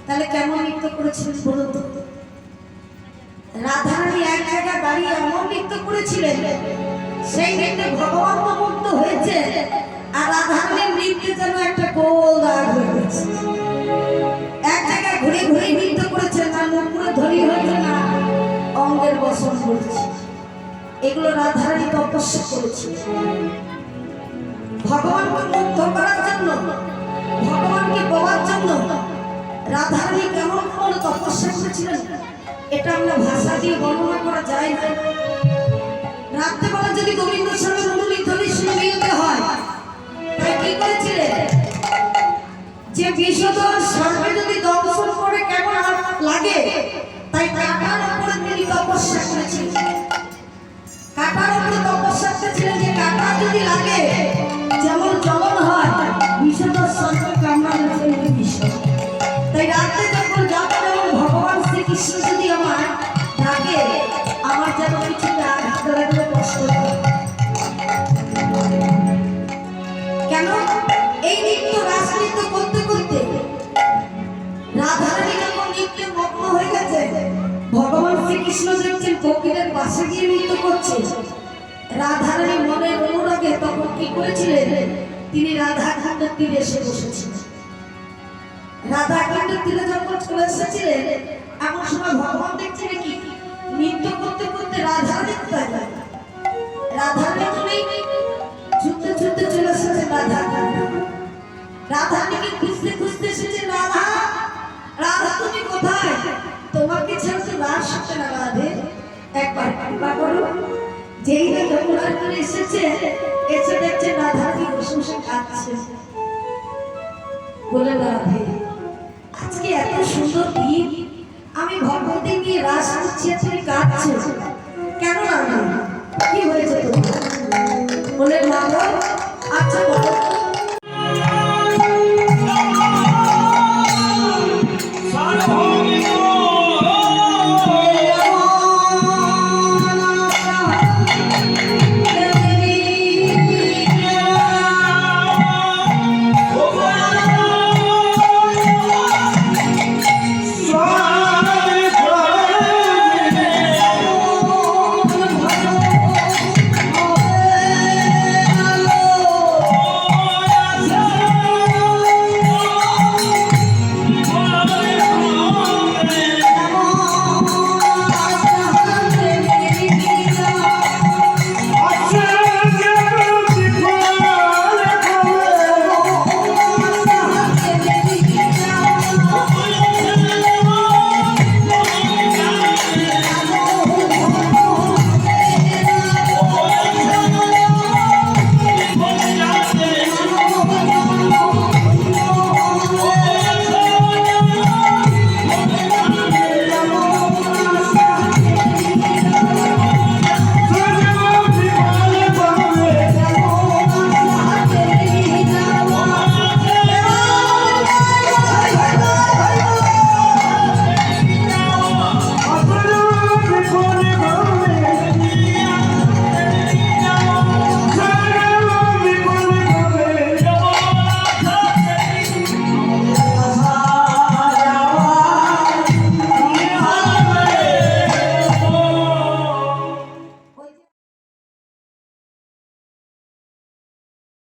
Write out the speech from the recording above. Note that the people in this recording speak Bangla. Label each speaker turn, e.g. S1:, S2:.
S1: তাহলে কেমন নৃত্য করেছিলেন বলুন তো? রাধারানী এক জায়গায় দাঁড়িয়ে এমন নৃত্য করেছিলেন, সেই নৃত্যে ভগবান তো মুগ্ধ হয়েছে, আর রাধারানীর নৃত্যে যেন একটা গোল দাগ হয়ে গেছে। এক জায়গায় ঘুরে ঘুরে নৃত্য করেছেন, আর মুখ পুরো ধনী হয়েছে না, অঙ্গের বসন করেছে। এগুলো রাধারানী তপস্যা করেছিল ভগবানকে মুগ্ধ করার জন্য, ভগবানকে পাওয়ার জন্য। রাধারানী কেমন কেমন তপস্যা করেছিলেন এটা আমরা ভাষা দিয়ে বর্ণনা করা যায় না। রাত্রেবেলা যদি গোবিন্দ স্বামী মুরলী ধ্বনি শুনতে হয়, তাই কি করেছিলেন, যে বিষধর সর্বে যদি দংশন করে কেমন লাগে, তাই কাটার উপরে তিনি তপস্যা করেছিলেন। কাটার উপরে তপস্যা করেছিলেন যে কাটা যদি লাগে যেমন জ্বলন হয়, বিষধর সর্বে কামড়ালে বিষ। তাই রাতে যখন যাবো, যেমন ভগবান শ্রীকৃষ্ণ যদি আমার থাকে, আমার যেন কিছুটা আঘাত লাগলে কষ্ট হয়। কেন এই নৃত্য রাসনৃত্য করতে করতে রাধারানী যখন নৃত্যে মগ্ন হয়ে গেছে, ভগবান শ্রীকৃষ্ণ দেখছেন ফকিরের পাশে গিয়ে নৃত্য করছে। রাধারানী মনের অনুরাগে তখন কি করেছিলেন, তিনি রাধাকান্তের তীরে এসে বসেছিলেন। রাধাকান্তের তীরে যখন চলে এসেছিলেন, এমন সময় ভগবান দেখছিলেন কি নৃত্য করতে করতে রাধারানী কোথায় যায়। রাধারানী তুমি ছুটতে ছুটতে চলে এসেছেন রাধাকান্ত। রাধারানীকে খুঁজতে খুঁজতে এসেছেন, রাধা রাধা তুমি কোথায়, তোমাকে ছেড়ে তো রাস হতে না রাধে, একবার কৃপা করো। যেই না যমুনা করে এসেছে, এসে দেখছেন রাধারানী বসে বসে কাঁদছে। বলে রাধে আজকে এত সুন্দর দিন, আমি ভগবতী নিয়ে রাস করছি, তুমি কাঁদছো কেন? রাধা কি হয়েছে তোমার? বলে রাধা আচ্ছা বলো